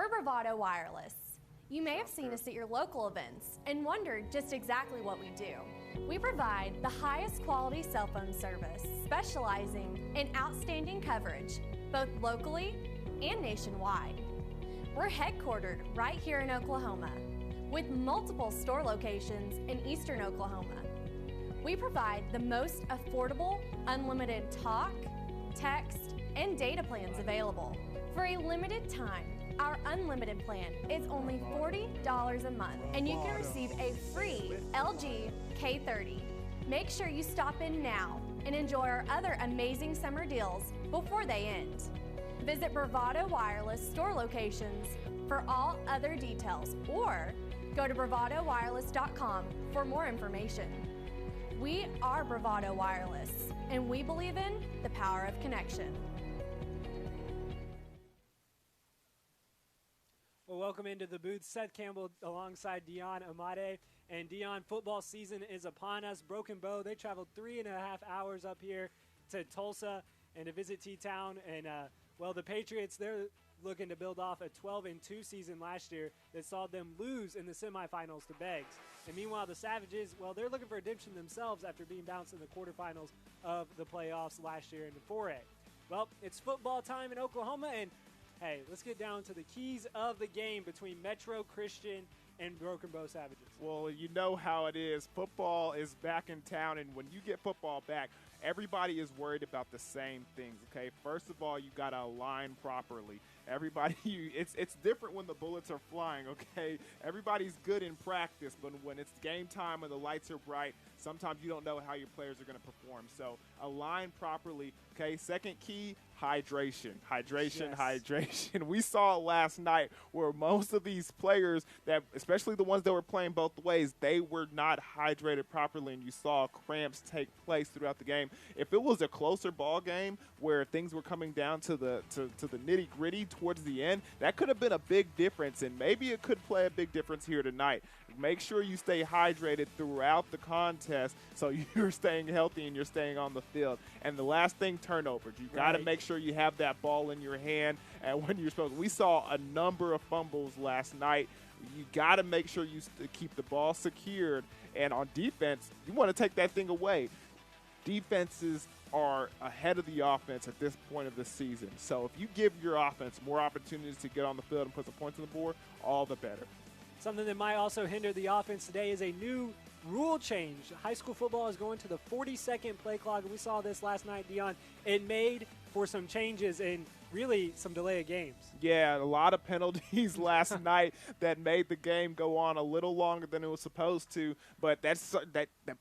We're Bravado Wireless. You may have seen us at your local events and wondered just exactly what we do. We provide the highest quality cell phone service, specializing in outstanding coverage, both locally and nationwide. We're headquartered right here in Oklahoma, with multiple store locations in eastern Oklahoma. We provide the most affordable, unlimited talk, text, and data plans available. For a limited time, our unlimited plan is only $40 a month, and you can receive a free LG K30. Make sure you stop in now and enjoy our other amazing summer deals before they end. Visit Bravado Wireless store locations for all other details, or go to bravadowireless.com for more information. We are Bravado Wireless, and we believe in the power of connection. Well, welcome into the booth. Seth Campbell alongside Dion Amade. And Dion, football season is upon us. Broken Bow, they traveled 3.5 hours up here to Tulsa and to visit T-Town. And, well, the Patriots, they're looking to build off a 12-2 season last year that saw them lose in the semifinals to Beggs. And meanwhile, the Savages, well, they're looking for redemption themselves after being bounced in the quarterfinals of the playoffs last year in the 4A. Well, it's football time in Oklahoma, and hey, let's get down to the keys of the game between Metro Christian and Broken Bow Savages. Well, you know how it is. Football is back in town, and when you get football back, everybody is worried about the same things, okay? First of all, you got to align properly. It's different when the bullets are flying, okay? Everybody's good in practice, but when it's game time and the lights are bright, sometimes you don't know how your players are going to perform. So align properly, okay? Second key, hydration. Hydration. We saw it last night where most of these players, that, especially the ones that were playing both ways, they were not hydrated properly, and you saw cramps take place throughout the game. If it was a closer ball game where things were coming down to the nitty-gritty towards the end, that could have been a big difference, and maybe it could play a big difference here tonight. Make sure you stay hydrated throughout the contest so you're staying healthy and you're staying on the field. And the last thing, turnovers. You got to make sure you have that ball in your hand and when you're supposed to. We saw a number of fumbles last night. You got to make sure you keep the ball secured. And on defense, you want to take that thing away. Defenses are ahead of the offense at this point of the season. So if you give your offense more opportunities to get on the field and put some points on the board, all the better. Something that might also hinder the offense today is a new rule change. High school football is going to the 40-second play clock, and we saw this last night, Dion. It made for some changes and really some delay of games. Yeah, a lot of penalties last night that made the game go on a little longer than it was supposed to. But that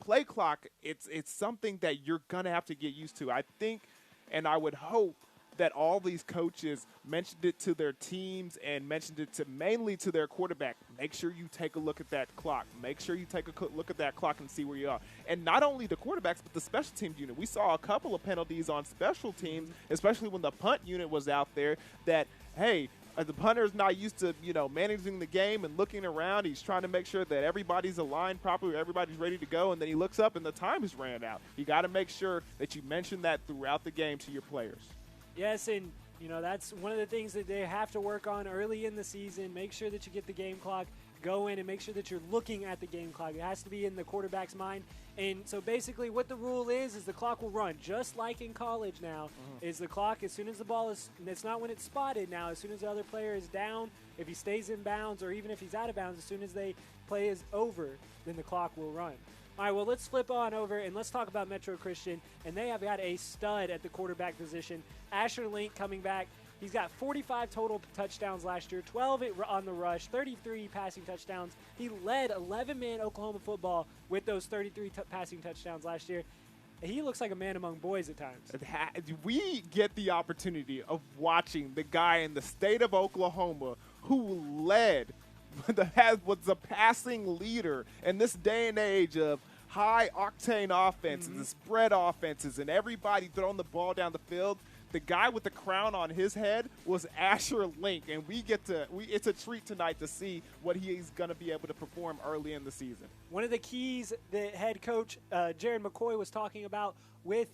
play clock, it's something that you're going to have to get used to. I think, and I would hope, that all these coaches mentioned it to their teams and mentioned it mainly to their quarterback. Make sure you take a look at that clock. Make sure you take a look at that clock and see where you are. And not only the quarterbacks, but the special teams unit. We saw a couple of penalties on special teams, especially when the punt unit was out there, that, hey, the punter's not used to, managing the game and looking around. He's trying to make sure that everybody's aligned properly, everybody's ready to go, and then he looks up and the time has ran out. You got to make sure that you mention that throughout the game to your players. Yes, and, that's one of the things that they have to work on early in the season. Make sure that you get the game clock going and make sure that you're looking at the game clock. It has to be in the quarterback's mind. And so basically what the rule is the clock will run, just like in college now, is the clock as soon as the ball is – it's not when it's spotted now. As soon as the other player is down, if he stays in bounds or even if he's out of bounds, as soon as they play is over, then the clock will run. All right, well, let's flip on over and let's talk about Metro Christian. And they have got a stud at the quarterback position. Asher Link coming back. He's got 45 total touchdowns last year, 12 on the rush, 33 passing touchdowns. He led 11-man Oklahoma football with those 33 passing touchdowns last year. He looks like a man among boys at times. We get the opportunity of watching the guy in the state of Oklahoma who led – was the passing leader in this day and age of high-octane offenses, and spread offenses, and everybody throwing the ball down the field. The guy with the crown on his head was Asher Link, and it's a treat tonight to see what he's going to be able to perform early in the season. One of the keys that head coach Jared McCoy was talking about with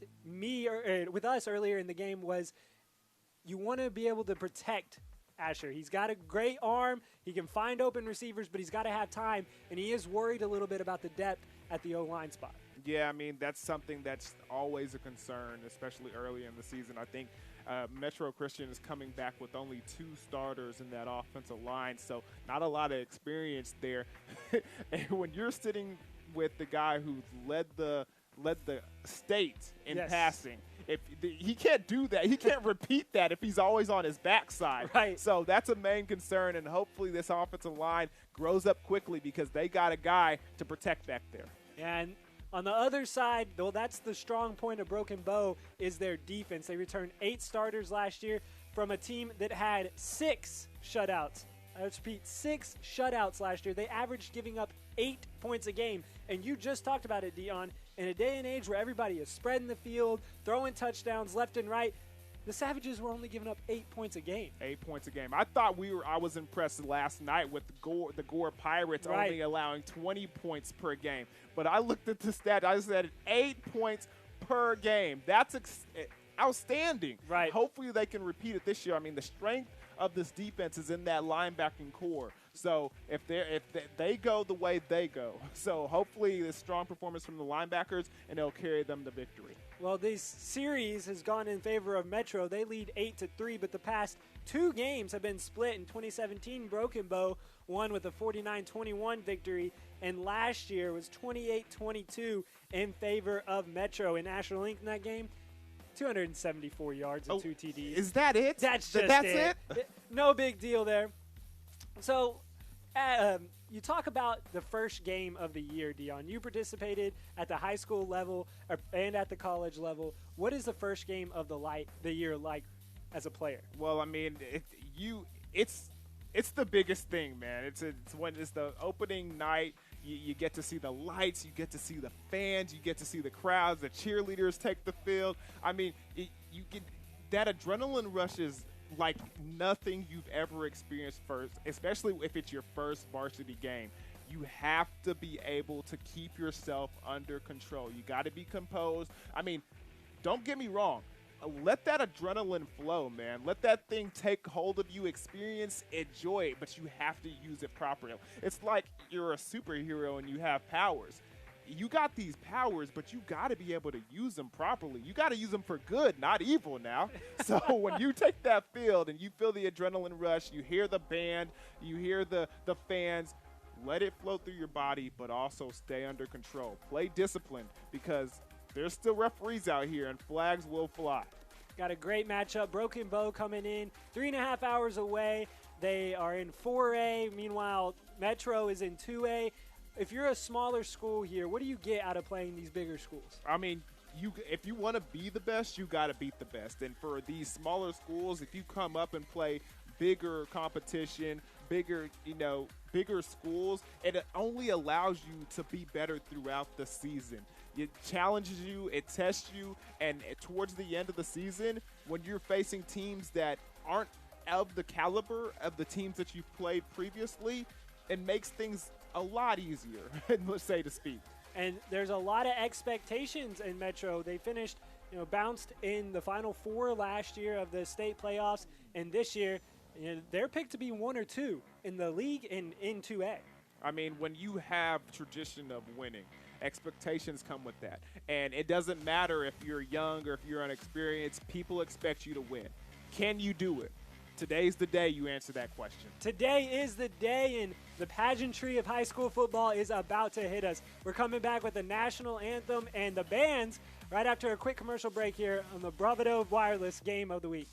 us earlier in the game was you want to be able to protect Asher. He's got a great arm. He can find open receivers, but he's got to have time, and he is worried a little bit about the depth at the O-line spot. Yeah, I mean, that's something that's always a concern, especially early in the season. I think Metro Christian is coming back with only 2 starters in that offensive line, so not a lot of experience there. And when you're sitting with the guy who's led the state in passing, he can't do that. He can't repeat that if he's always on his backside. Right. So that's a main concern, and hopefully this offensive line grows up quickly because they got a guy to protect back there. And on the other side, though, that's the strong point of Broken Bow, is their defense. They returned 8 starters last year from a team that had 6 shutouts. I repeat, 6 shutouts last year. They averaged giving up 8 points a game. And you just talked about it, Dion. In a day and age where everybody is spreading the field, throwing touchdowns left and right, the Savages were only giving up 8 points a game. 8 points a game. I thought I was impressed last night with the Gore Pirates only allowing 20 points per game. But I looked at the stat. I said 8 points per game. That's outstanding. Right. Hopefully they can repeat it this year. I mean, the strength of this defense is in that linebacking core. So if they go the way they go, so hopefully the strong performance from the linebackers, and it'll carry them to victory. Well, this series has gone in favor of Metro. They lead 8-3, but the past 2 games have been split. In 2017, Broken Bow won with a 49-21 victory, and last year was 28-22 in favor of Metro. In National Link in that game, 274 yards and 2 TDs. Is that it? That's it? No big deal there. So, you talk about the first game of the year, Dion. You participated at the high school level and at the college level. What is the first game of the year like as a player? Well, I mean, it's the biggest thing, man. It's when it's the opening night. You get to see the lights, you get to see the fans, you get to see the crowds, the cheerleaders take the field. I mean, you get that adrenaline rush is like nothing you've ever experienced first, especially if it's your first varsity game. You have to be able to keep yourself under control. You got to be composed. I mean, don't get me wrong. Let that adrenaline flow, man. Let that thing take hold of you, experience, enjoy it, but you have to use it properly. It's like you're a superhero and you have powers. You got these powers, but you got to be able to use them properly. You got to use them for good, not evil now. So when you take that field and you feel the adrenaline rush, you hear the band, you hear the fans, let it flow through your body, but also stay under control. Play disciplined because there's still referees out here and flags will fly. Got a great matchup. Broken Bow coming in 3.5 hours away. They are in 4A. Meanwhile, Metro is in 2A. If you're a smaller school here, what do you get out of playing these bigger schools? I mean, if you want to be the best, you got to beat the best. And for these smaller schools, if you come up and play bigger competition, bigger schools, it only allows you to be better throughout the season. It challenges you, it tests you, and towards the end of the season, when you're facing teams that aren't of the caliber of the teams that you've played previously, it makes things a lot easier, let's say to speak. And there's a lot of expectations in Metro. They finished, bounced in the Final Four last year of the state playoffs, and this year, they're picked to be 1 or 2 in the league in 2A. I mean, when you have tradition of winning, expectations come with that. And it doesn't matter if you're young or if you're inexperienced, people expect you to win. Can you do it? Today's the day you answer that question. Today is the day, and the pageantry of high school football is about to hit us. We're coming back with the national anthem and the bands right after a quick commercial break here on the Bravado Wireless Game of the Week.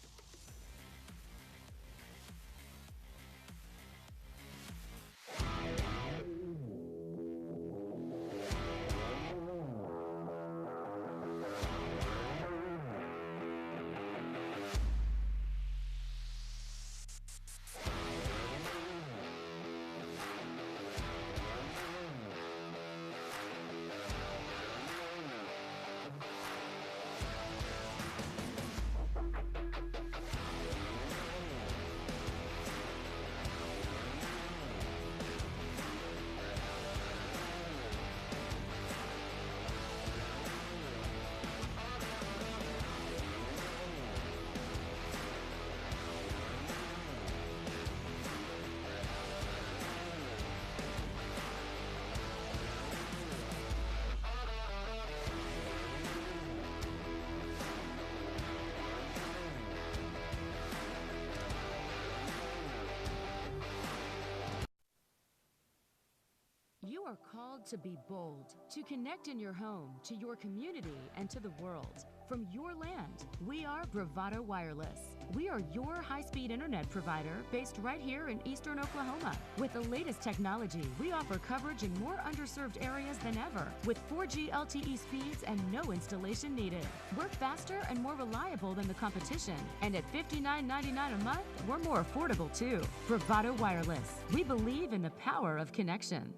are called to be bold, to connect in your home, to your community, and to the world. From your land, we are Bravado Wireless. We are your high-speed internet provider based right here in eastern Oklahoma. With the latest technology, we offer coverage in more underserved areas than ever, with 4G LTE speeds and no installation needed. We're faster and more reliable than the competition, and at $59.99 a month, we're more affordable too. Bravado Wireless. We believe in the power of connection.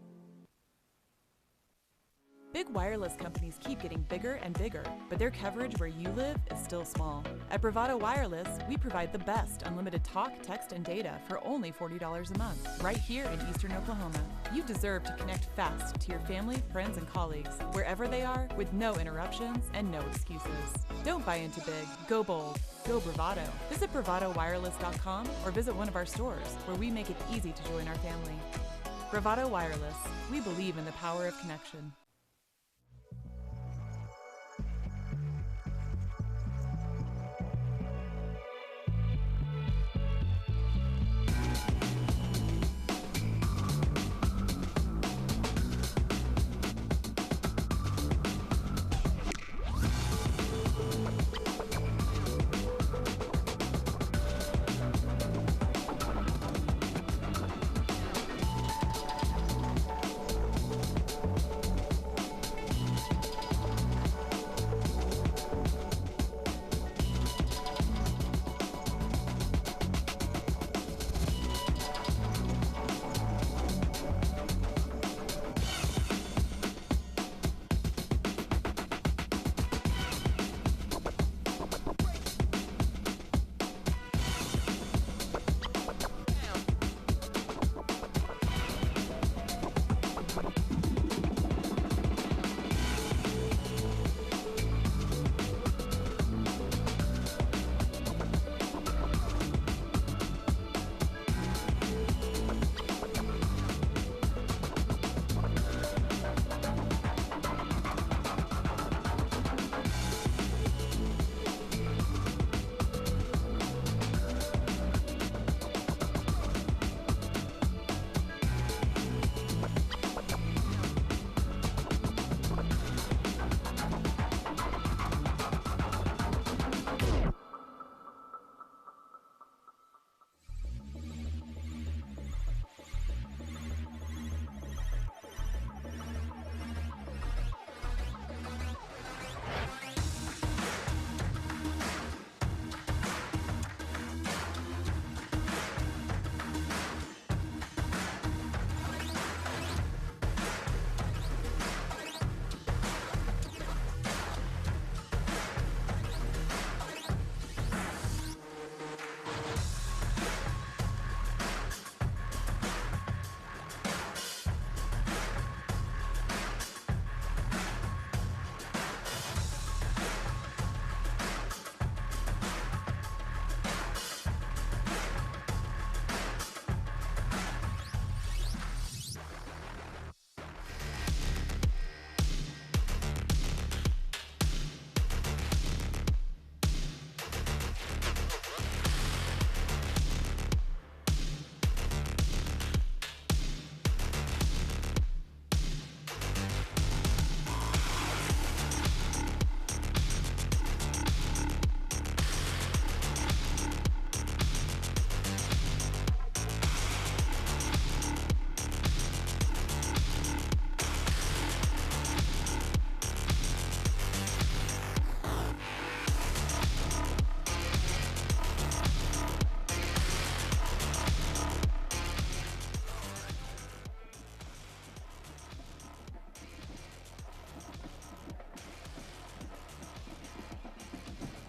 Big wireless companies keep getting bigger and bigger, but their coverage where you live is still small. At Bravado Wireless, we provide the best unlimited talk, text, and data for only $40 a month, right here in eastern Oklahoma. You deserve to connect fast to your family, friends, and colleagues, wherever they are, with no interruptions and no excuses. Don't buy into big. Go bold. Go Bravado. Visit bravadowireless.com or visit one of our stores, where we make it easy to join our family. Bravado Wireless. We believe in the power of connection.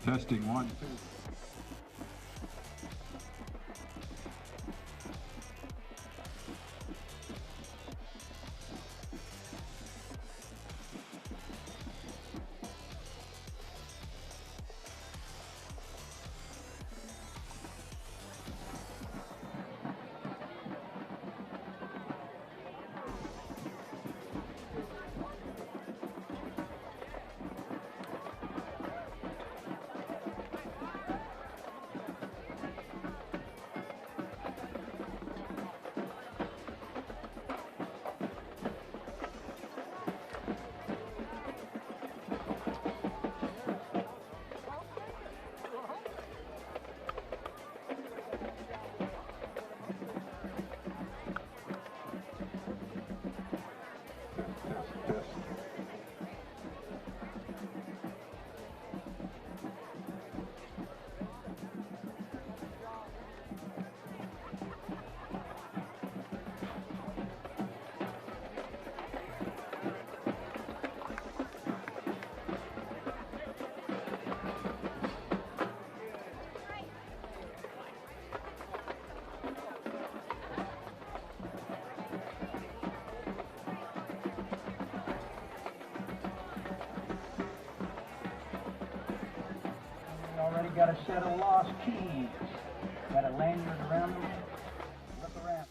Testing 1, 2. you've got a set of lost keys. Got a lanyard around them. Look around.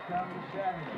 come the Savages.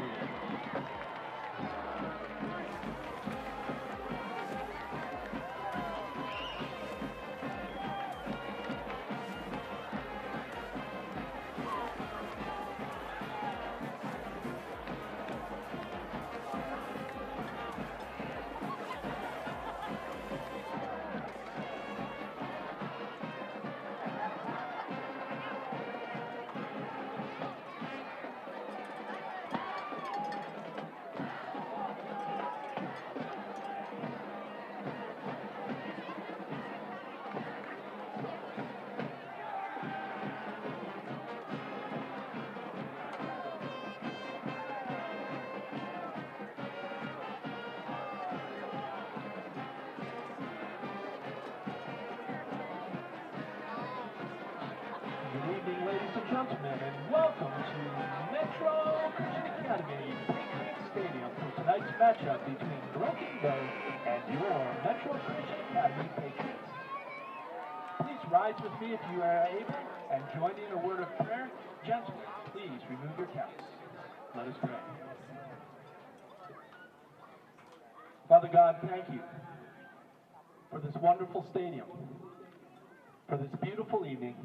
Good evening, ladies and gentlemen, and welcome to Metro Christian Academy Pregame Stadium for tonight's matchup between Broken Bow and your Metro Christian Academy Patriots. Please rise with me if you are able and join in a word of prayer. Gentlemen, please remove your caps. Let us pray. Father God, thank you for this wonderful stadium, for this beautiful evening,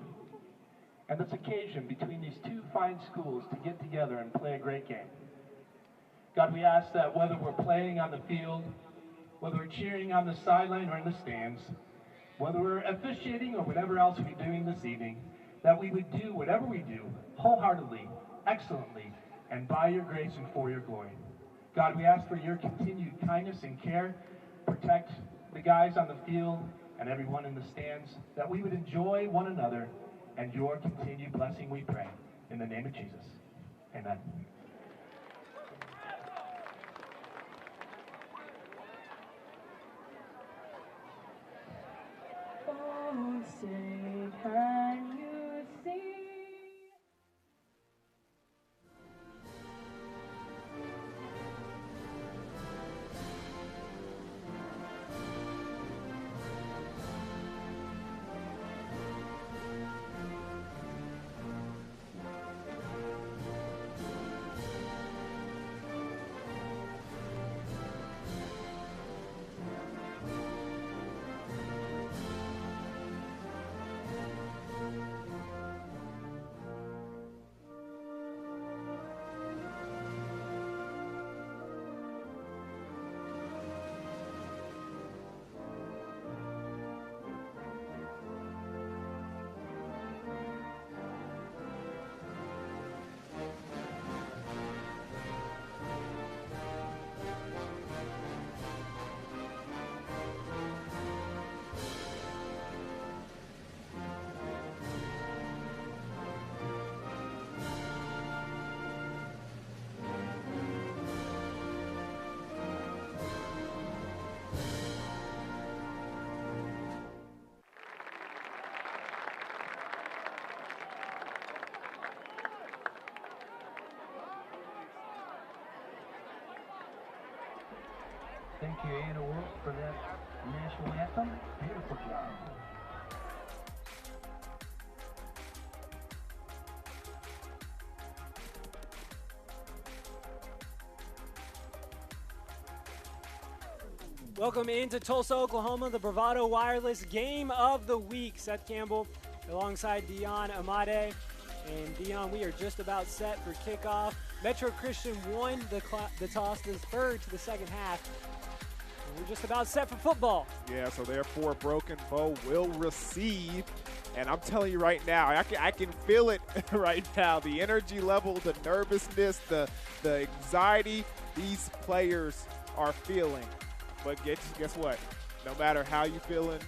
and this occasion between these two fine schools to get together and play a great game. God, we ask that whether we're playing on the field, whether we're cheering on the sideline or in the stands, whether we're officiating or whatever else we're doing this evening, that we would do whatever we do wholeheartedly, excellently, and by your grace and for your glory. God, we ask for your continued kindness and care. Protect the guys on the field and everyone in the stands, that we would enjoy one another and your continued blessing, we pray. In the name of Jesus, amen. Oh, say, can you see? Thank you, Anna Wolf, for that national anthem. Beautiful job. Welcome into Tulsa, Oklahoma, the Bravado Wireless Game of the Week. Seth Campbell alongside Dion Amade. And Dion, we are just about set for kickoff. Metro Christian won the toss, deferred to the second half. And we're just about set for football. Yeah, so therefore Broken Bow will receive. And I'm telling you right now, I can feel it right now. The energy level, the nervousness, the anxiety these players are feeling. But guess what? No matter how you feeling,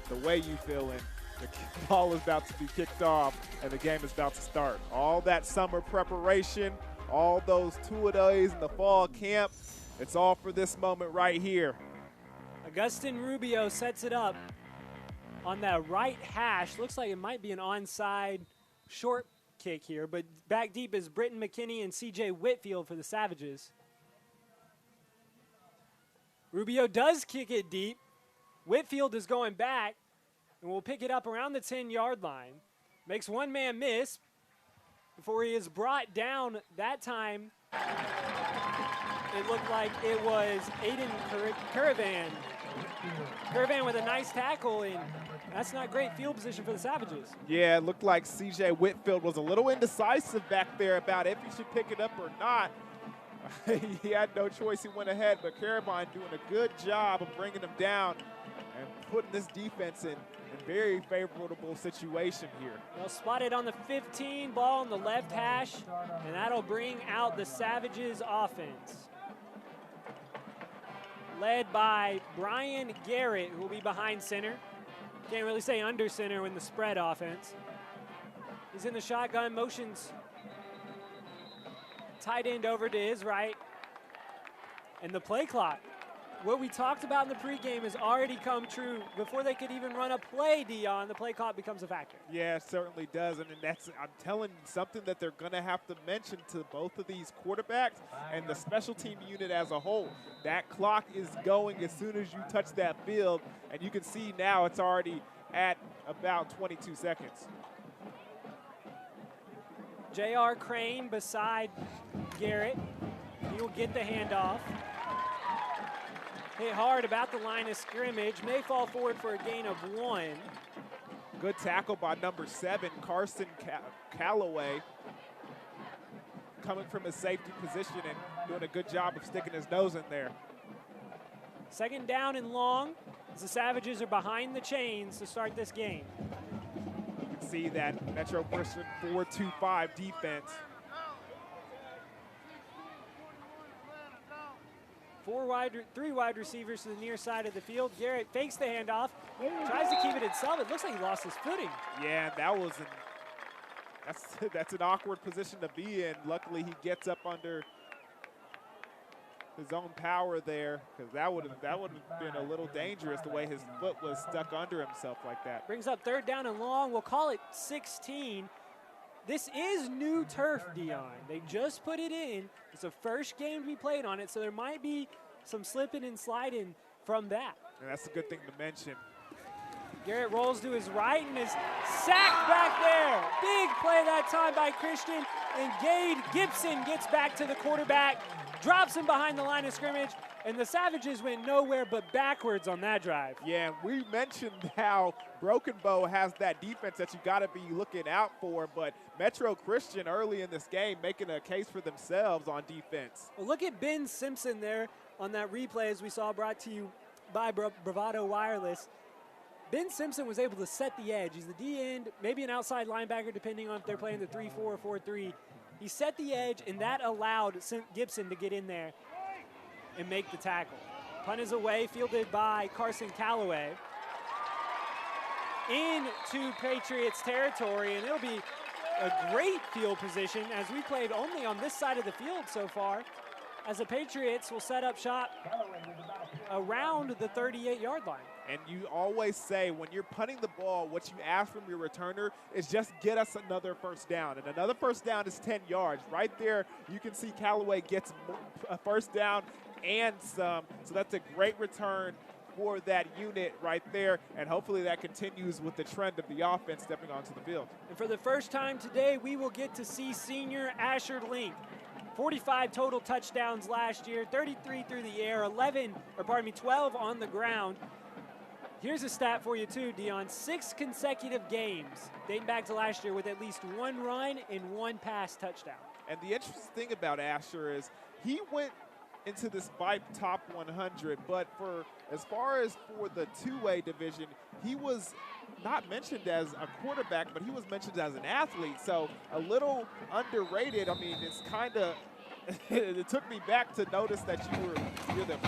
the way you feeling, the ball is about to be kicked off and the game is about to start. All that summer preparation, all those two-a-days in the fall camp, it's all for this moment right here. Augustin Rubio sets it up on that right hash. Looks like it might be an onside short kick here, but back deep is Britton McKinney and C.J. Whitfield for the Savages. Rubio does kick it deep. Whitfield is going back and will pick it up around the 10-yard line. Makes one man miss. before he is brought down. That time, it looked like it was Aiden Caravan. Caravan with a nice tackle, and that's not great field position for the Savages. Yeah, it looked like C.J. Whitfield was a little indecisive back there about if he should pick it up or not. He had no choice. He went ahead, but Caravan doing a good job of bringing him down and putting this defense in a very favorable situation here. Well, spotted on the 15, ball on the left hash, and that'll bring out the Savages offense. Led by Brian Garrett, who will be behind center. Can't really say under center in the spread offense. He's in the shotgun, motions tight end over to his right. And the play clock, what we talked about in the pregame has already come true. Before they could even run a play, Dion, the play clock becomes a factor. Yeah, it certainly does. And that's, I'm telling you, something that they're going to have to mention to both of these quarterbacks and the special team unit as a whole. That clock is going as soon as you touch that field. And you can see now it's already at about 22 seconds. J.R. Crane beside Garrett. He will get the handoff. Hit hard about the line of scrimmage. May fall forward for a gain of 1. Good tackle by number 7, Carson Calloway. Coming from his safety position and doing a good job of sticking his nose in there. Second down and long as the Savages are behind the chains to start this game. You can see that Metro Christian 4-2-5 defense. Three wide receivers to the near side of the field. Garrett fakes the handoff, tries to keep it himself. It looks like he lost his footing. Yeah, that was that's an awkward position to be in. Luckily, he gets up under his own power there, because that would have been a little dangerous the way his foot was stuck under himself like that. Brings up third down and long. We'll call it 16. This is new turf, Dion. They just put it in. It's the first game to be played on it, so there might be some slipping and sliding from that. And that's a good thing to mention. Garrett rolls to his right and is sacked back there. Big play that time by Christian, and Gade Gibson gets back to the quarterback, drops him behind the line of scrimmage, and the Savages went nowhere but backwards on that drive. Yeah, we mentioned how Broken Bow has that defense that you got to be looking out for, but Metro Christian early in this game making a case for themselves on defense. Well, look at Ben Simpson there on that replay, as we saw, brought to you by Bravado Wireless. Ben Simpson was able to set the edge. He's the D-end, maybe an outside linebacker, depending on if they're playing the 3-4 or 4-3. He set the edge, and that allowed Gibson to get in there and make the tackle. Punt is away, fielded by Carson Calloway. Into Patriots territory, and it'll be a great field position as we played only on this side of the field so far, as the Patriots will set up shop around the 38-yard line. And you always say when you're punting the ball, what you ask from your returner is just get us another first down. And another first down is 10 yards. Right there, you can see Callaway gets a first down and some. So that's a great return for that unit right there. And hopefully that continues with the trend of the offense stepping onto the field. And for the first time today, we will get to see senior Asher Link. 45 total touchdowns last year, 33 through the air, 12 on the ground. Here's a stat for you too, Dion. 6 consecutive games dating back to last year with at least 1 run and 1 pass touchdown. And the interesting thing about Asher is he went into this VIPE top 100, but as far as for the two-way division, he was not mentioned as a quarterback, but he was mentioned as an athlete. So a little underrated. I mean, it's kind of it took me back to notice that you're the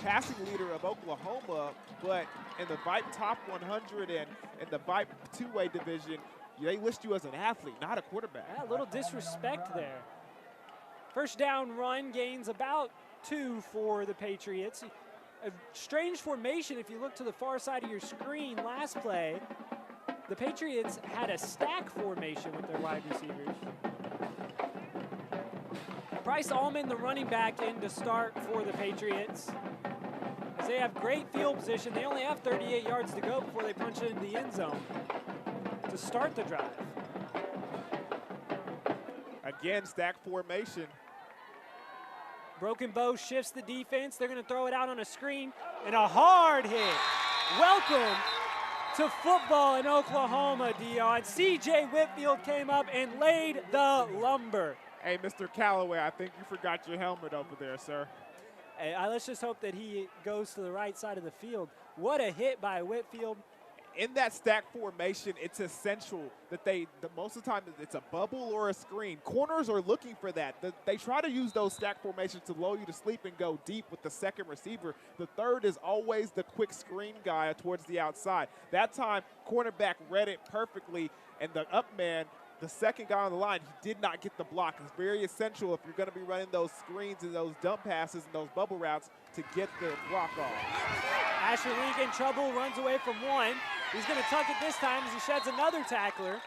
passing leader of Oklahoma, but in the VIPE top 100 and in the VIPE two-way division, they list you as an athlete, not a quarterback. Yeah, a little disrespect there. First down run gains about 2 for the Patriots. A strange formation if you look to the far side of your screen last play. The Patriots had a stack formation with their wide receivers. Bryce Allman, the running back, in to start for the Patriots. As they have great field position, they only have 38 yards to go before they punch it into the end zone to start the drive. Again, stack formation. Broken Bow shifts the defense. They're going to throw it out on a screen, and a hard hit. Welcome to football in Oklahoma, Dion. C.J. Whitfield came up and laid the lumber. Hey, Mr. Callaway, I think you forgot your helmet over there, sir. Hey, let's just hope that he goes to the right side of the field. What a hit by Whitfield. In that stack formation, it's essential that most of the time it's a bubble or a screen. Corners are looking for that. They try to use those stack formations to lull you to sleep and go deep with the second receiver. The third is always the quick screen guy towards the outside. That time, cornerback read it perfectly, and the up man, the second guy on the line, he did not get the block. It's very essential if you're going to be running those screens and those dump passes and those bubble routes to get the block off. Asher Link in trouble, runs away from one. He's going to tuck it this time as he sheds another tackler.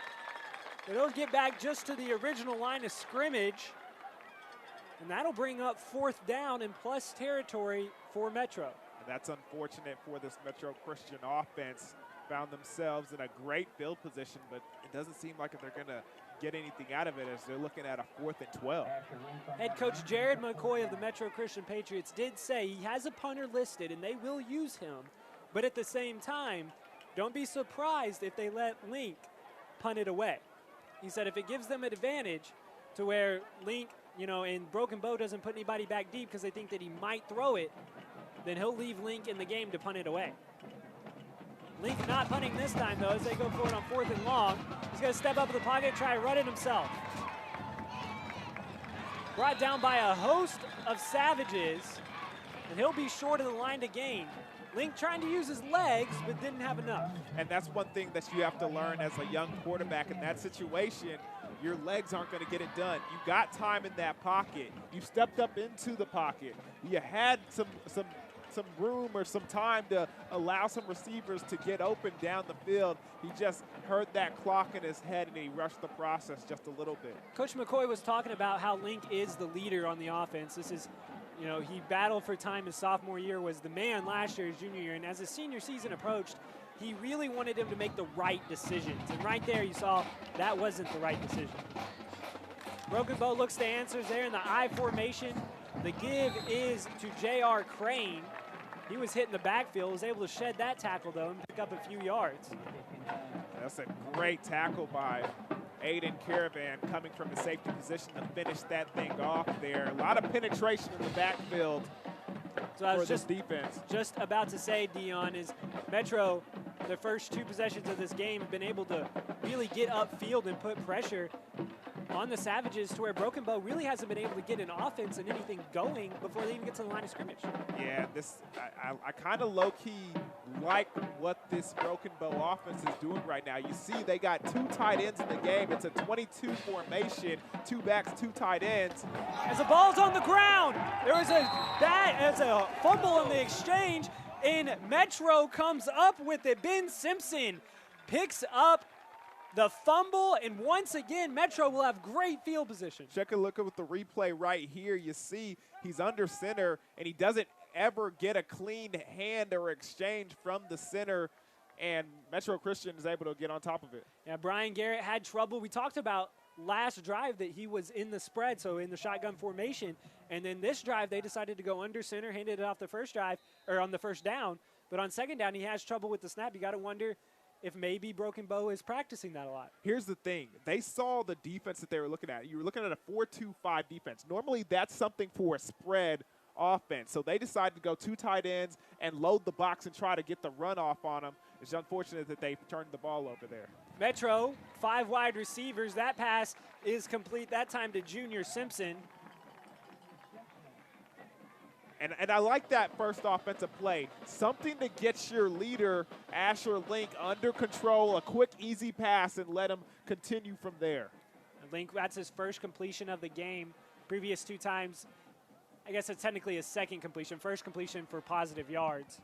But he'll get back just to the original line of scrimmage. And that'll bring up 4th down and plus territory for Metro. And that's unfortunate for this Metro Christian offense. Found themselves in a great field position, but it doesn't seem like they're going to get anything out of it as they're looking at a 4th and 12. Head coach Jared McCoy of the Metro Christian Patriots did say he has a punter listed and they will use him. But at the same time, don't be surprised if they let Link punt it away. He said if it gives them an advantage to where Link, and Broken Bow doesn't put anybody back deep because they think that he might throw it, then he'll leave Link in the game to punt it away. Link not punting this time, though, as they go for it on 4th and long. He's going to step up in the pocket and try to run it himself. Brought down by a host of Savages, and he'll be short of the line to gain. Link trying to use his legs, but didn't have enough. And that's one thing that you have to learn as a young quarterback in that situation. Your legs aren't going to get it done. You got time in that pocket. You stepped up into the pocket. You had some room or some time to allow some receivers to get open down the field. He just heard that clock in his head and he rushed the process just a little bit. Coach McCoy was talking about how Link is the leader on the offense. This is, he battled for time his sophomore year, was the man last year, his junior year, and as his senior season approached, he really wanted him to make the right decisions. And right there you saw that wasn't the right decision. Broken Bow looks to answers there in the I formation. The give is to J.R. Crane. He was hitting the backfield, was able to shed that tackle, though, and pick up a few yards. That's a great tackle by Aiden Caravan coming from the safety position to finish that thing off there. A lot of penetration in the backfield for this defense. Just about to say, Dion, is Metro, their first 2 possessions of this game, have been able to really get upfield and put pressure on the Savages to where Broken Bow really hasn't been able to get an offense and anything going before they even get to the line of scrimmage. Yeah, I kind of low-key like what this Broken Bow offense is doing right now. You see they got 2 tight ends in the game. It's a 22 formation, 2 backs, 2 tight ends. As the ball's on the ground, there was a fumble in the exchange, and Metro comes up with it. Ben Simpson picks up the fumble, and once again, Metro will have great field position. Check a look at the replay right here. You see he's under center, and he doesn't ever get a clean hand or exchange from the center, and Metro Christian is able to get on top of it. Yeah, Brian Garrett had trouble. We talked about last drive that he was in the spread, so in the shotgun formation, and then this drive they decided to go under center, handed it off the first drive, or on the first down, but on second down he has trouble with the snap. You got to wonder if maybe Broken Bow is practicing that a lot. Here's the thing. They saw the defense that they were looking at. You were looking at a 4-2-5 defense. Normally that's something for a spread offense. So they decided to go 2 tight ends and load the box and try to get the run off on them. It's unfortunate that they turned the ball over there. Metro, 5 wide receivers. That pass is complete that time to Junior Simpson. And I like that first offensive play. Something to get your leader, Asher Link, under control, a quick, easy pass, and let him continue from there. Link, that's his first completion of the game. Previous 2 times, I guess it's technically his second completion. First completion for positive yards.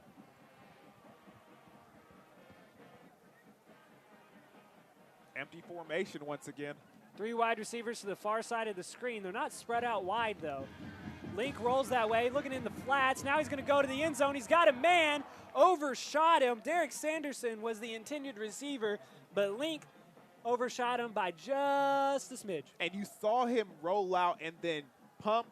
Empty formation once again. 3 wide receivers to the far side of the screen. They're not spread out wide, though. Link rolls that way, looking in the flats. Now he's going to go to the end zone. He's got a man, overshot him. Derek Sanderson was the intended receiver, but Link overshot him by just a smidge. And you saw him roll out and then pump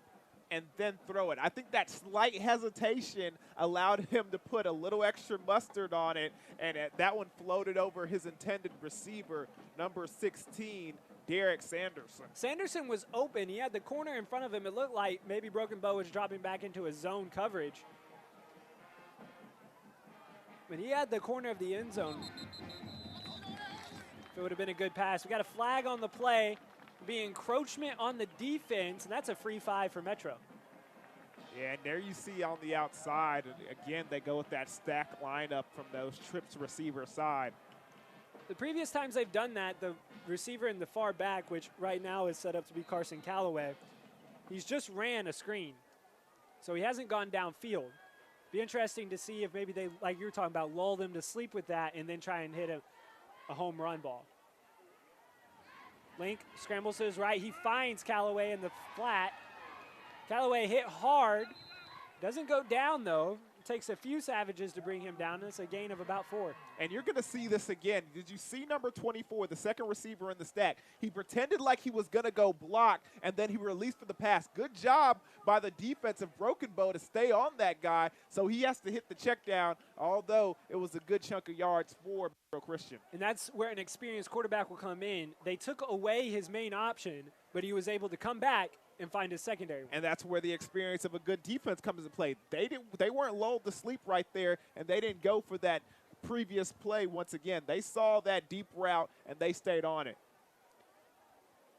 and then throw it. I think that slight hesitation allowed him to put a little extra mustard on it, and that one floated over his intended receiver, number 16, Derek Sanderson. Sanderson was open. He had the corner in front of him. It looked like maybe Broken Bow was dropping back into his zone coverage. But he had the corner of the end zone. It would have been a good pass. We got a flag on the play. Be encroachment on the defense, and that's a free 5 for Metro. Yeah, and there you see on the outside, again, they go with that stack lineup from those trips receiver side. The previous times they've done that, the receiver in the far back, which right now is set up to be Carson Calloway, he's just ran a screen. So he hasn't gone downfield. Be interesting to see if maybe they, like you were talking about, lull them to sleep with that and then try and hit a home run ball. Link scrambles to his right. He finds Callaway in the flat. Callaway hit hard. Doesn't go down, though. It takes a few savages to bring him down. And it's a gain of about 4. And you're going to see this again. Did you see number 24, the second receiver in the stack? He pretended like he was going to go block, and then he released for the pass. Good job by the defense of Broken Bow to stay on that guy, so he has to hit the check down, although it was a good chunk of yards for Christian. And that's where an experienced quarterback will come in. They took away his main option, but he was able to come back and find his secondary one. And that's where the experience of a good defense comes into play. They weren't lulled to sleep right there, and they didn't go for that previous play once again. They saw that deep route, and they stayed on it.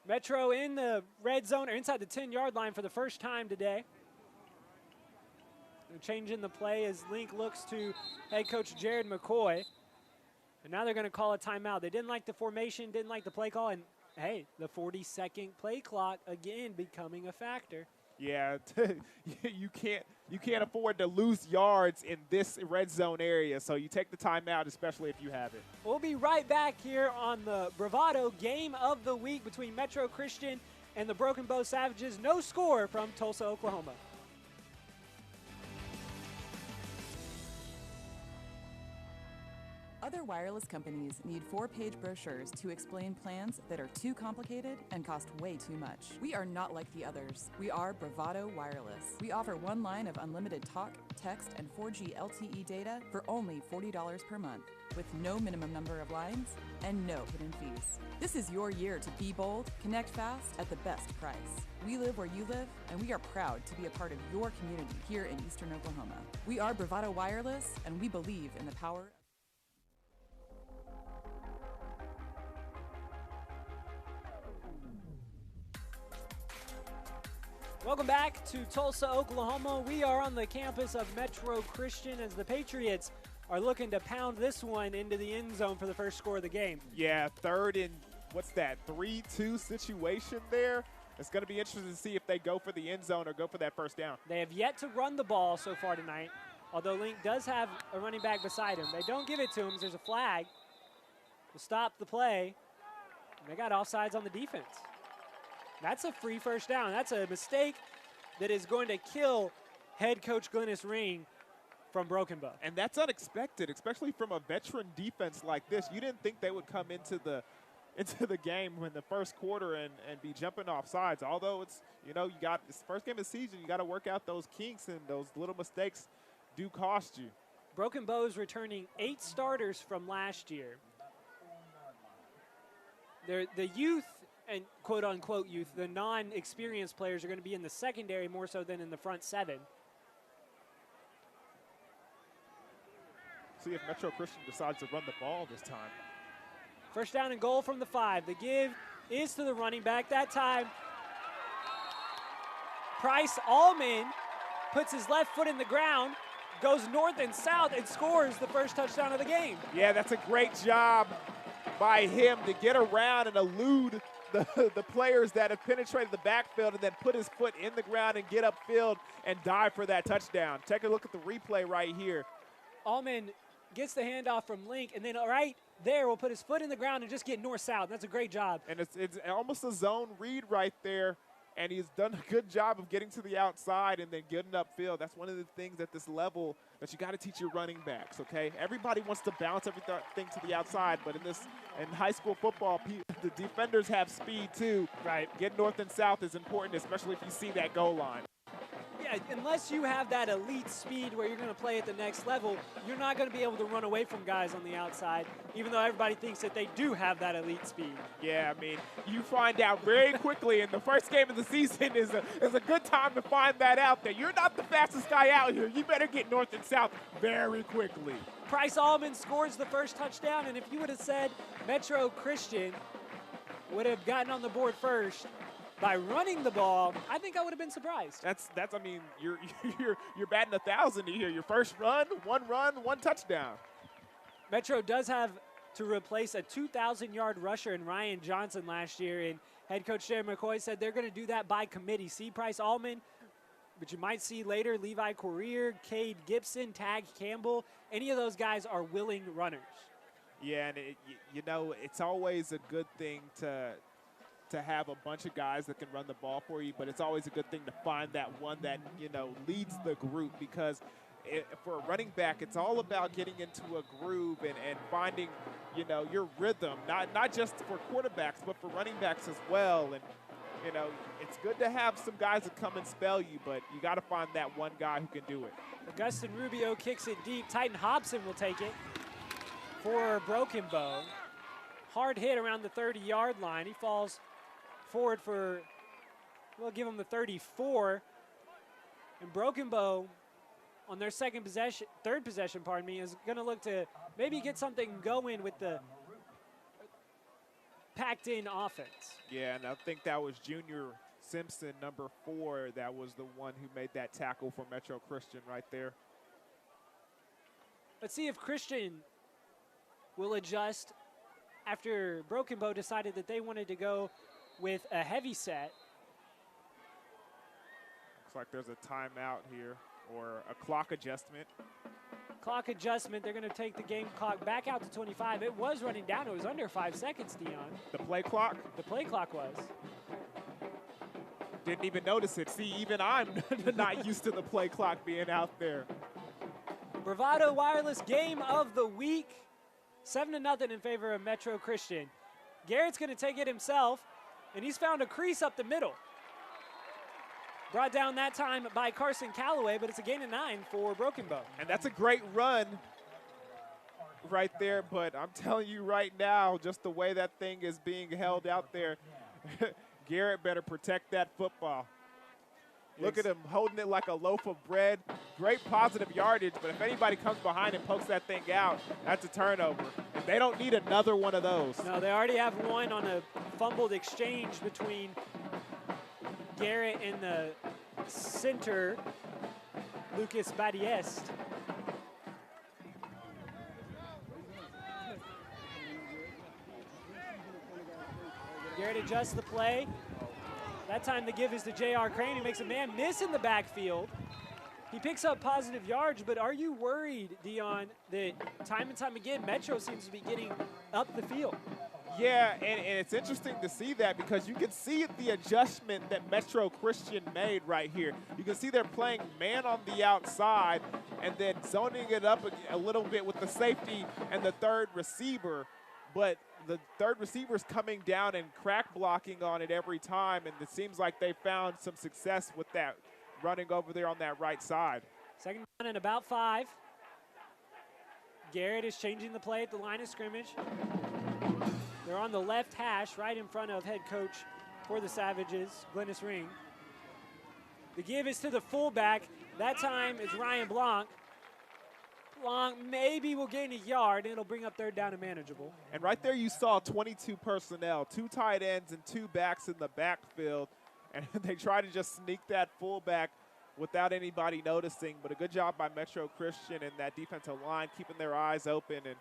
Metro in the red zone, or inside the 10-yard line for the first time today. They're changing the play as Link looks to head coach Jared McCoy. And now they're going to call a timeout. They didn't like the formation, didn't like the play call, and hey, the 40-second play clock again becoming a factor. Yeah, you can't afford to lose yards in this red zone area, so you take the timeout, especially if you have it. We'll be right back here on the Bravado Game of the Week between Metro Christian and the Broken Bow Savages. No score from Tulsa, Oklahoma. Other wireless companies need 4-page brochures to explain plans that are too complicated and cost way too much. We are not like the others. We are Bravado Wireless. We offer one line of unlimited talk, text, and 4G LTE data for only $40 per month, with no minimum number of lines and no hidden fees. This is your year to be bold, connect fast at the best price. We live where you live, and we are proud to be a part of your community here in Eastern Oklahoma. We are Bravado Wireless, and we believe in the power. Welcome back to Tulsa, Oklahoma. We are on the campus of Metro Christian as the Patriots are looking to pound this one into the end zone for the first score of the game. Yeah, third and, 3-2 situation there. It's going to be interesting to see if they go for the end zone or go for that first down. They have yet to run the ball so far tonight, although Link does have a running back beside him. They don't give it to him. There's a flag to stop the play. They got offsides on the defense. That's a free first down. That's a mistake that is going to kill head coach Glennis Ring from Broken Bow. And that's unexpected, especially from a veteran defense like this. You didn't think they would come into the game in the first quarter and be jumping off sides. Although it's, you got this first game of the season, you got to work out those kinks, and those little mistakes do cost you. Broken Bow is returning 8 starters from last year. The youth and quote-unquote youth, the non-experienced players are going to be in the secondary more so than in the front 7. See if Metro Christian decides to run the ball this time. First down and goal from the 5. The give is to the running back. That time, Price Allman puts his left foot in the ground, goes north and south, and scores the first touchdown of the game. Yeah, that's a great job by him to get around and elude the players that have penetrated the backfield and then put his foot in the ground and get upfield and dive for that touchdown. Take a look at the replay right here. Allman gets the handoff from Link, and then right there will put his foot in the ground and just get north-south. That's a great job. And it's almost a zone read right there, and he's done a good job of getting to the outside and then getting upfield. That's one of the things at this level that you got to teach your running backs, okay? Everybody wants to bounce everything to the outside, but in high school football, the defenders have speed too. Right. Get north and south is important, especially if you see that goal line. Yeah, unless you have that elite speed where you're going to play at the next level, you're not going to be able to run away from guys on the outside, even though everybody thinks that they do have that elite speed. Yeah, I mean, you find out very quickly, and the first game of the season is a good time to find that out, that you're not the fastest guy out here. You better get north and south very quickly. Price Allman scores the first touchdown, and if you would have said Metro Christian would have gotten on the board first by running the ball, I think I would have been surprised. That's. I mean, you're batting 1,000 here. Your first run, one touchdown. Metro does have to replace a 2,000-yard rusher in Ryan Johnson last year, and head coach Jerry McCoy said they're going to do that by committee. See Price Allman, but you might see later Levi Courier, Cade Gibson, Tag Campbell. Any of those guys are willing runners. Yeah, and you know, it's always a good thing to have a bunch of guys that can run the ball for you, but it's always a good thing to find that one that, you know, leads the group, because for a running back, it's all about getting into a groove and finding, you know, your rhythm, not just for quarterbacks, but for running backs as well. And, you know, it's good to have some guys that come and spell you, but you got to find that one guy who can do it. Augustin Rubio kicks it deep. Titan Hobson will take it for Broken Bow. Hard hit around the 30-yard line. He falls forward for, we'll give him the 34. And Broken Bow on their third possession, is going to look to maybe get something going with the packed-in offense. Yeah, and I think that was Junior Simpson, number 4, that was the one who made that tackle for Metro Christian right there. Let's see if Christian will adjust after Broken Bow decided that they wanted to go with a heavy set. Looks like there's a timeout here, or a clock adjustment. Clock adjustment. They're going to take the game clock back out to 25. It was running down. It was under 5 seconds, Dion. The play clock? The play clock was. Didn't even notice it. See, even I'm not used to the play clock being out there. Bravado Wireless game of the week. 7-0 in favor of Metro Christian. Garrett's going to take it himself, and he's found a crease up the middle. Brought down that time by Carson Calloway, but it's a gain of 9 for Broken Bow. And that's a great run right there, but I'm telling you right now, just the way that thing is being held out there, Garrett better protect that football. Look at him holding it like a loaf of bread. Great positive yardage, but if anybody comes behind and pokes that thing out, that's a turnover. And they don't need another one of those. No, they already have one on a fumbled exchange between Garrett and the center, Lucas Badiest. Garrett adjusts the play. That time the give is to J.R. Crane, who makes a man miss in the backfield. He picks up positive yards, but are you worried, Dion, that time and time again, Metro seems to be getting up the field? Yeah, and it's interesting to see that, because you can see the adjustment that Metro Christian made right here. You can see they're playing man on the outside and then zoning it up a little bit with the safety and the third receiver. But the third receiver's coming down and crack blocking on it every time, and it seems like they found some success with that, running over there on that right side. Second down and about 5. Garrett is changing the play at the line of scrimmage. They're on the left hash, right in front of head coach for the Savages, Glennis Ring. The give is to the fullback. That time is Ryan Blanc. Blanc maybe will gain a yard, and it'll bring up third down and manageable. And right there you saw 22 personnel, 2 tight ends and 2 backs in the backfield. And they try to just sneak that fullback without anybody noticing. But a good job by Metro Christian and that defensive line, keeping their eyes open and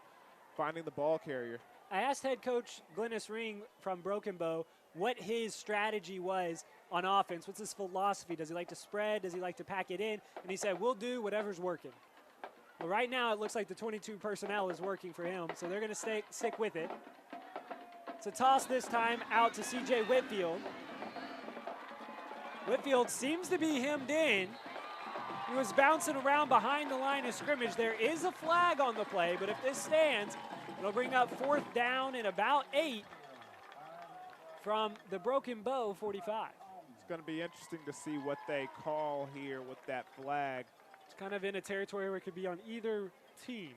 finding the ball carrier. I asked head coach Glennis Ring from Broken Bow what his strategy was on offense. What's his philosophy? Does he like to spread? Does he like to pack it in? And he said, we'll do whatever's working. Well, right now it looks like the 22 personnel is working for him, so they're going to stick with it. It's a toss this time out to C.J. Whitfield. Whitfield seems to be hemmed in. He was bouncing around behind the line of scrimmage. There is a flag on the play, but if this stands, it'll bring up 4th down and about 8 from the Broken Bow 45. It's going to be interesting to see what they call here with that flag. It's kind of in a territory where it could be on either team.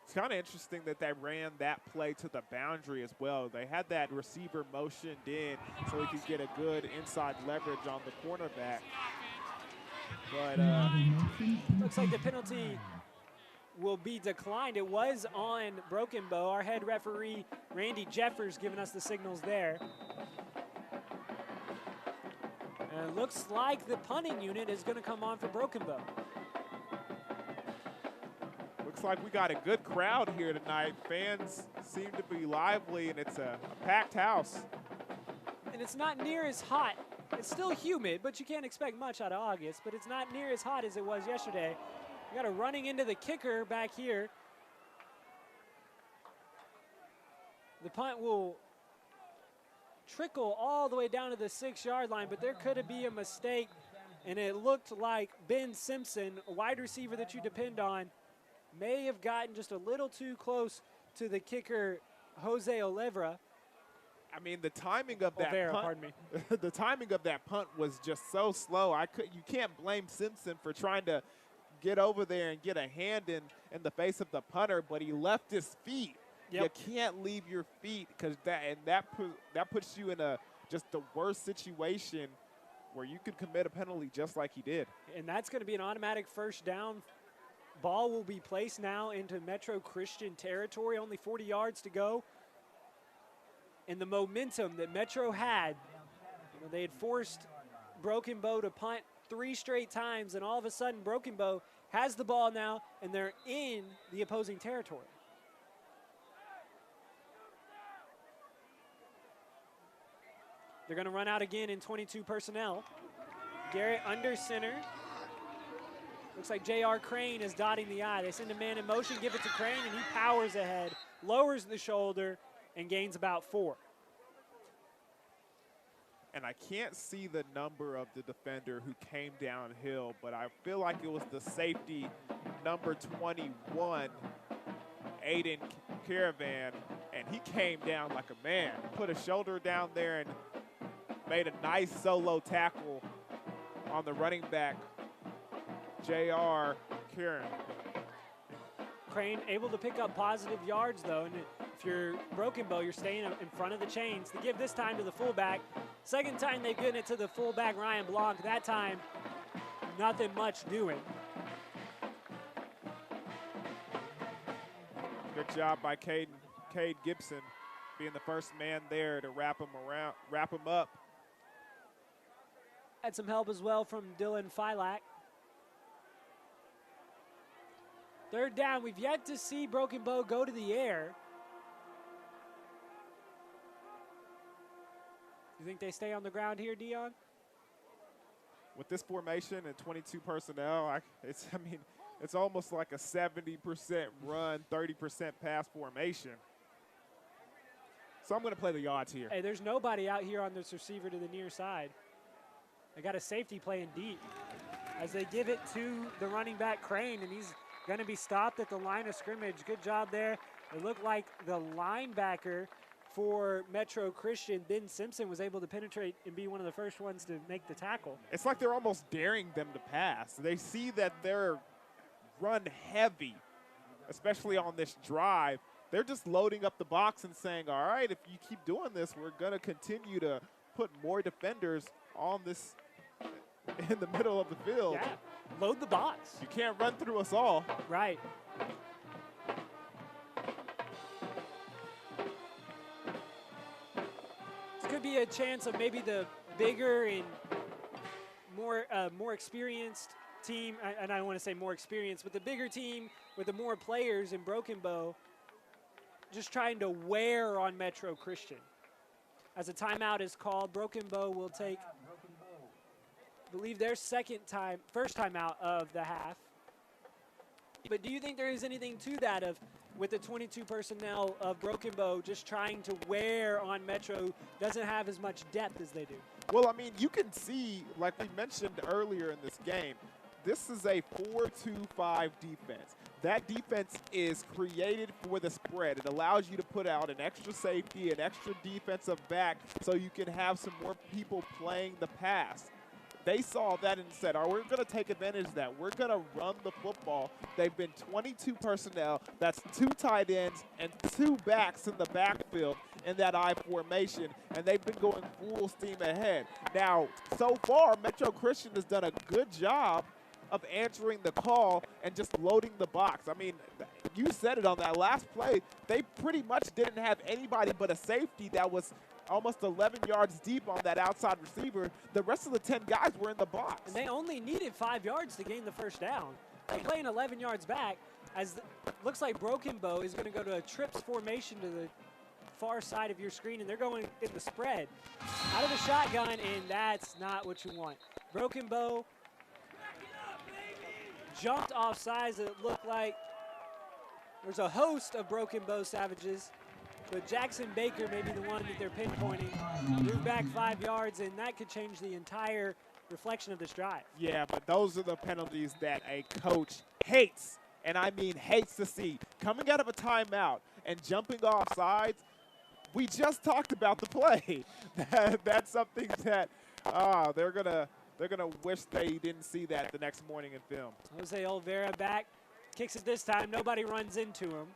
It's kind of interesting that they ran that play to the boundary as well. They had that receiver motioned in so he could get a good inside leverage on the cornerback. But looks like the penalty will be declined. It was on Broken Bow. Our head referee, Randy Jeffers, giving us the signals there. And it looks like the punting unit is going to come on for Broken Bow. looks like we got a good crowd here tonight. Fans seem to be lively, and it's a packed house. And it's not near as hot. It's still humid, but you can't expect much out of August, but it's not near as hot as it was yesterday. We got a running into the kicker back here. The punt will trickle all the way down to the 6-yard line, but there could be a mistake, and it looked like Ben Simpson, a wide receiver that you depend on, may have gotten just a little too close to the kicker, Jose Olivera. I mean, the timing of that Olvera, punt, pardon me. the timing of that punt was just so slow. You can't blame Simpson for trying to get over there and get a hand in the face of the punter, but he left his feet. Yep. You can't leave your feet because that puts you in just the worst situation where you could commit a penalty just like he did. And that's going to be an automatic first down. Ball will be placed now into Metro Christian territory. Only 40 yards to go. And the momentum that Metro had, they had forced Broken Bow to punt 3 straight times, and all of a sudden Broken Bow has the ball now, and they're in the opposing territory. They're going to run out again in 22 personnel. Garrett under center. Looks like J.R. Crane is dotting the I. They send a man in motion, give it to Crane, and he powers ahead, lowers the shoulder, and gains about 4. And I can't see the number of the defender who came downhill, but I feel like it was the safety, number 21, Aiden Caravan, and he came down like a man. Put a shoulder down there and made a nice solo tackle on the running back, J.R. Kieran. Crane able to pick up positive yards, though, and if you're Broken Bow, you're staying in front of the chains. They give this time to the fullback. Second time they've given it to the fullback, Ryan Blanc. That time, nothing much doing. Good job by Cade Gibson being the first man there to wrap him up. Had some help as well from Dylan Filak. Third down, we've yet to see Broken Bow go to the air. You think they stay on the ground here, Dion? With this formation and 22 personnel, it's almost like a 70% run, 30% pass formation. So I'm going to play the odds here. Hey, there's nobody out here on this receiver to the near side. They got a safety playing deep as they give it to the running back, Crane, and he's going to be stopped at the line of scrimmage. Good job there. It looked like the linebacker for Metro Christian, Ben Simpson, was able to penetrate and be one of the first ones to make the tackle. It's like they're almost daring them to pass. They see that they're run heavy, especially on this drive. They're just loading up the box and saying, all right, if you keep doing this, we're going to continue to put more defenders on this in the middle of the field. Yeah, load the box. You can't run through us all. Right. This could be a chance of maybe the bigger and more experienced team, and I don't want to say more experienced, but the bigger team with the more players in Broken Bow just trying to wear on Metro Christian. As a timeout is called, Broken Bow will take, I believe, their first timeout of the half. But do you think there is anything to that of with the 22 personnel of Broken Bow just trying to wear on Metro doesn't have as much depth as they do. Well, I mean, you can see, like we mentioned earlier in this game, this is a 4-2-5 defense. That defense is created for the spread. It allows you to put out an extra safety, an extra defensive back, so you can have some more people playing the pass. They saw that and said, oh, we're going to take advantage of that. We're going to run the football. They've been 22 personnel. That's 2 tight ends and 2 backs in the backfield in that I formation, and they've been going full steam ahead. Now, so far, Metro Christian has done a good job of answering the call and just loading the box. I mean, you said it on that last play. They pretty much didn't have anybody but a safety that was almost 11 yards deep on that outside receiver. The rest of the 10 guys were in the box. And they only needed 5 yards to gain the first down. They're playing 11 yards back as looks like Broken Bow is going to go to a trips formation to the far side of your screen, and they're going in the spread. Out of the shotgun, and that's not what you want. Broken Bow jumped off sides. It looked like there's a host of Broken Bow Savages, but Jackson Baker may be the one that they're pinpointing. Move back 5 yards, and that could change the entire reflection of this drive. Yeah, but those are the penalties that a coach hates, and I mean hates to see. Coming out of a timeout and jumping off sides, we just talked about the play. That's something that they're gonna wish they didn't see that the next morning in film. Jose Olvera back, kicks it this time. Nobody runs into him.